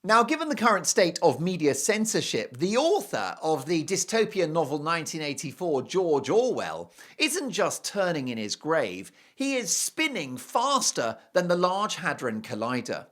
Now, given the current state of media censorship, the author of the dystopian novel 1984, George Orwell, isn't just turning in his grave, he is spinning faster than the Large Hadron Collider.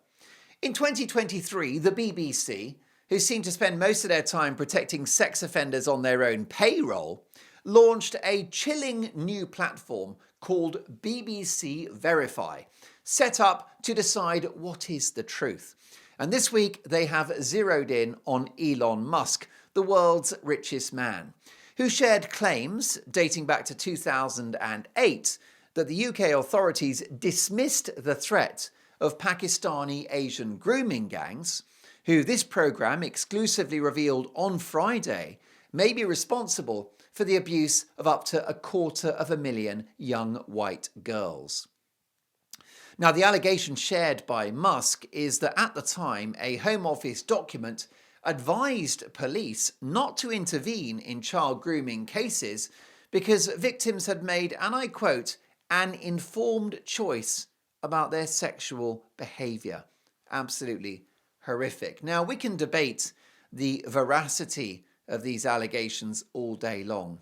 In 2023, the BBC, who seem to spend most of their time protecting sex offenders on their own payroll, launched a chilling new platform called BBC Verify, set up to decide what is the truth. And this week they have zeroed in on Elon Musk, the world's richest man, who shared claims dating back to 2008 that the UK authorities dismissed the threat of Pakistani Asian grooming gangs, who this programme exclusively revealed on Friday may be responsible for the abuse of up to 250,000 young white girls. Now, the allegation shared by Musk is that at the time, a Home Office document advised police not to intervene in child grooming cases because victims had made, and I quote, an informed choice about their sexual behaviour. Absolutely horrific. Now, we can debate the veracity of these allegations all day long.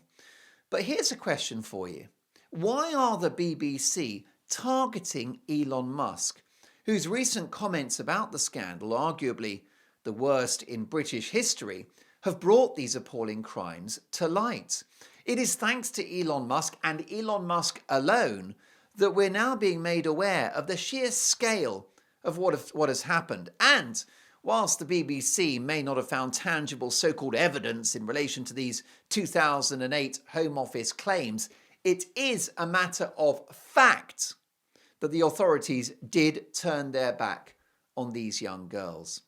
But here's a question for you. Why are the BBC targeting Elon Musk, whose recent comments about the scandal, arguably the worst in British history, have brought these appalling crimes to light? It is thanks to Elon Musk and Elon Musk alone that we're now being made aware of the sheer scale of what has happened. And whilst the BBC may not have found tangible so-called evidence in relation to these 2008 Home Office claims, it is a matter of fact that the authorities did turn their back on these young girls.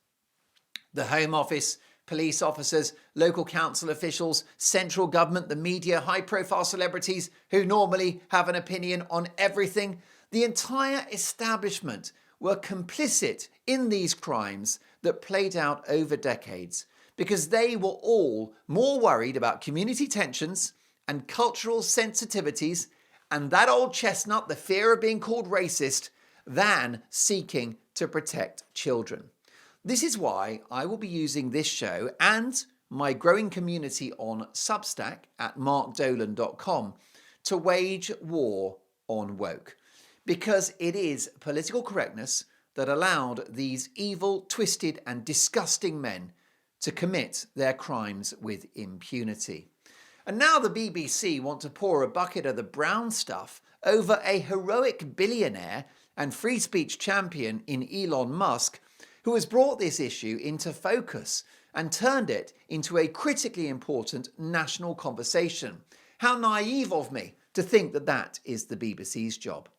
The Home Office, police officers, local council officials, central government, the media, high-profile celebrities who normally have an opinion on everything, the entire establishment were complicit in these crimes that played out over decades because they were all more worried about community tensions and cultural sensitivities and that old chestnut, the fear of being called racist, than seeking to protect children. This is why I will be using this show and my growing community on Substack at markdolan.com to wage war on woke, because it is political correctness that allowed these evil, twisted and disgusting men to commit their crimes with impunity. And now the BBC want to pour a bucket of the brown stuff over a heroic billionaire and free speech champion in Elon Musk, who has brought this issue into focus and turned it into a critically important national conversation. How naive of me to think that that is the BBC's job.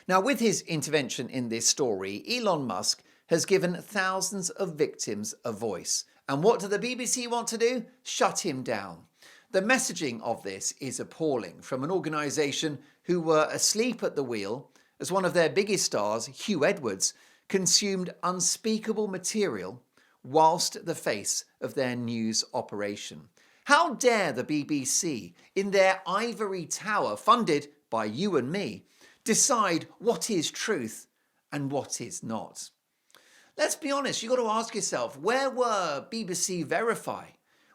Now, with his intervention in this story, Elon Musk has given thousands of victims a voice. And what do the BBC want to do? Shut him down. The messaging of this is appalling from an organisation who were asleep at the wheel as one of their biggest stars, Hugh Edwards, consumed unspeakable material whilst at the face of their news operation. How dare the BBC, in their ivory tower funded by you and me, decide what is truth and what is not? Let's be honest, you've got to ask yourself, where were BBC Verify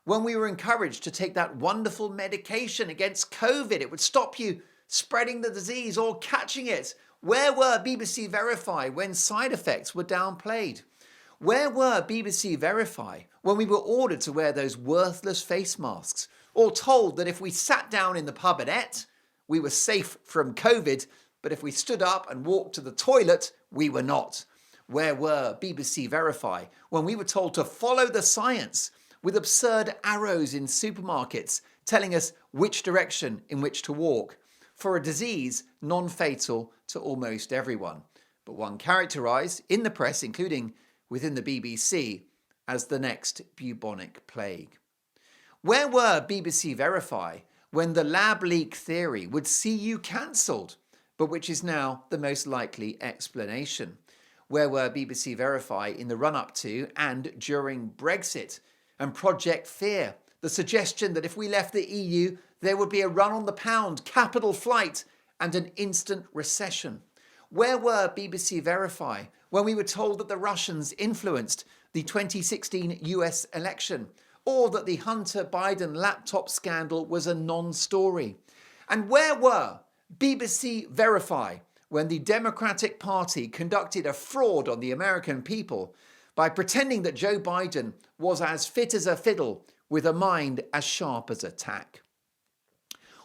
when we were encouraged to take that wonderful medication against COVID? It would stop you spreading the disease or catching it. Where were BBC Verify when side effects were downplayed? Where were BBC Verify when we were ordered to wear those worthless face masks, or told that if we sat down in the pub and ate, we were safe from COVID, but if we stood up and walked to the toilet, we were not? Where were BBC Verify when we were told to follow the science, with absurd arrows in supermarkets telling us which direction in which to walk, for a disease non-fatal to almost everyone, but one characterised in the press, including within the BBC, as the next bubonic plague? Where were BBC Verify when the lab leak theory would see you cancelled, but which is now the most likely explanation? Where were BBC Verify in the run-up to and during Brexit and Project Fear, the suggestion that if we left the EU, there would be a run on the pound, capital flight, and an instant recession? Where were BBC Verify when we were told that the Russians influenced the 2016 US election, or that the Hunter Biden laptop scandal was a non-story? And where were BBC Verify when the Democratic Party conducted a fraud on the American people by pretending that Joe Biden was as fit as a fiddle with a mind as sharp as a tack?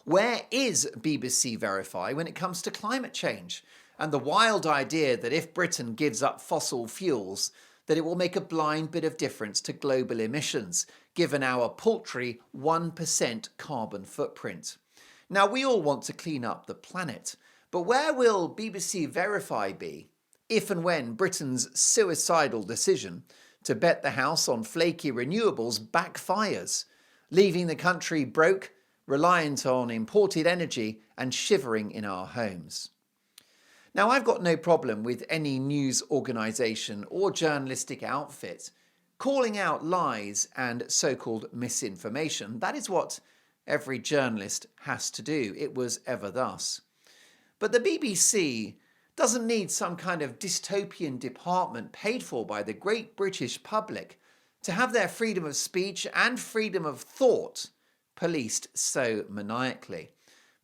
Where is BBC Verify when it comes to climate change and the wild idea that if Britain gives up fossil fuels, that it will make a blind bit of difference to global emissions, given our paltry 1% carbon footprint? Now, we all want to clean up the planet, but where will BBC Verify be if and when Britain's suicidal decision to bet the house on flaky renewables backfires, leaving the country broke, reliant on imported energy and shivering in our homes? Now, I've got no problem with any news organisation or journalistic outfit calling out lies and so-called misinformation. That is what every journalist has to do. It was ever thus. But the BBC doesn't need some kind of dystopian department paid for by the great British public to have their freedom of speech and freedom of thought policed so maniacally,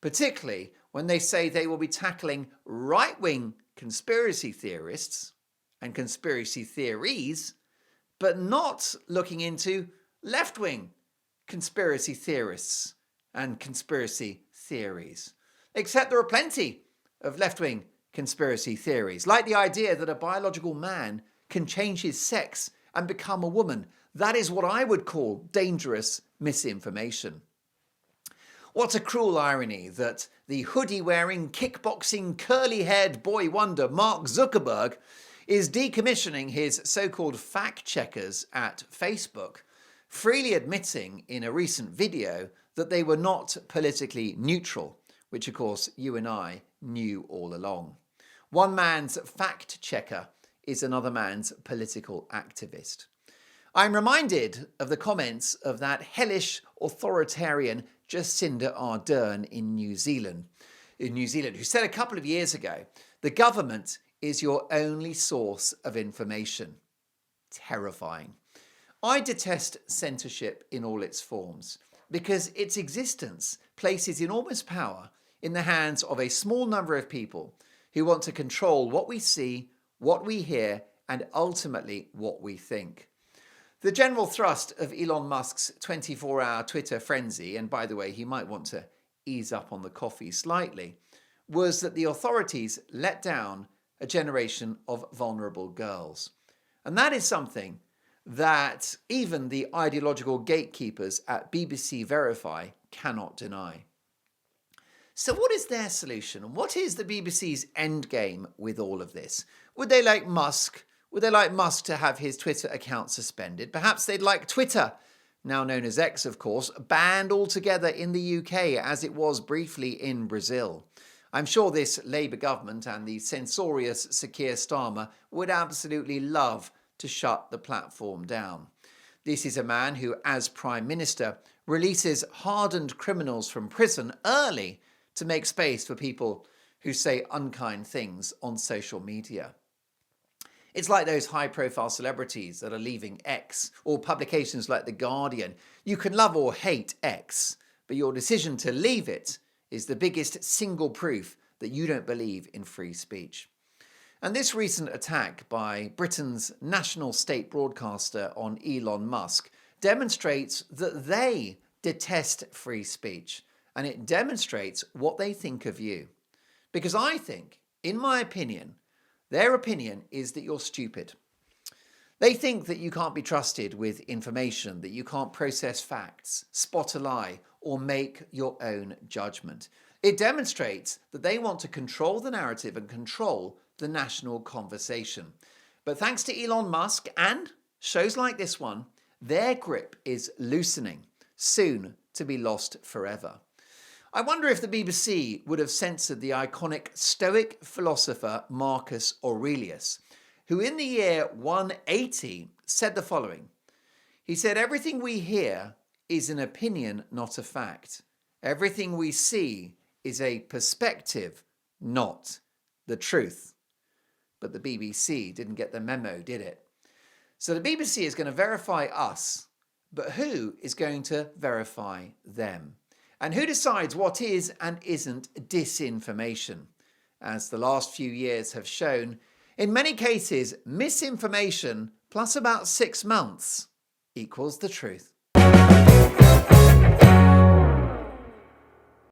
particularly when they say they will be tackling right-wing conspiracy theorists and conspiracy theories, but not looking into left-wing conspiracy theorists and conspiracy theories. Except there are plenty of left-wing conspiracy theories, like the idea that a biological man can change his sex and become a woman. That is what I would call dangerous misinformation. What a cruel irony that the hoodie-wearing, kickboxing, curly-haired boy wonder Mark Zuckerberg is decommissioning his so-called fact-checkers at Facebook, freely admitting in a recent video that they were not politically neutral, which of course you and I knew all along. One man's fact-checker is another man's political activist. I'm reminded of the comments of that hellish authoritarian Jacinda Ardern in New Zealand, who said a couple of years ago, "The government is your only source of information." Terrifying. I detest censorship in all its forms because its existence places enormous power in the hands of a small number of people who want to control what we see, what we hear, and ultimately what we think. The general thrust of Elon Musk's 24-hour Twitter frenzy, and by the way, he might want to ease up on the coffee slightly, was that the authorities let down a generation of vulnerable girls. And that is something that even the ideological gatekeepers at BBC Verify cannot deny. So what is their solution? What is the BBC's endgame with all of this? Would they like Musk? Would they like Musk to have his Twitter account suspended? Perhaps they'd like Twitter, now known as X, of course, banned altogether in the UK as it was briefly in Brazil. I'm sure this Labour government and the censorious Sir Keir Starmer would absolutely love to shut the platform down. This is a man who, as Prime Minister, releases hardened criminals from prison early to make space for people who say unkind things on social media. It's like those high-profile celebrities that are leaving X, or publications like The Guardian. You can love or hate X, but your decision to leave it is the biggest single proof that you don't believe in free speech. And this recent attack by Britain's national state broadcaster on Elon Musk demonstrates that they detest free speech, and it demonstrates what they think of you. Because I think, in my opinion, their opinion is that you're stupid. They think that you can't be trusted with information, that you can't process facts, spot a lie, or make your own judgment. It demonstrates that they want to control the narrative and control the national conversation. But thanks to Elon Musk and shows like this one, their grip is loosening, soon to be lost forever. I wonder if the BBC would have censored the iconic Stoic philosopher Marcus Aurelius, who in the year 180 said the following. He said, "Everything we hear is an opinion, not a fact. Everything we see is a perspective, not the truth." But the BBC didn't get the memo, did it? So the BBC is going to verify us, but who is going to verify them? And who decides what is and isn't disinformation? As the last few years have shown, in many cases, misinformation plus about 6 months equals the truth.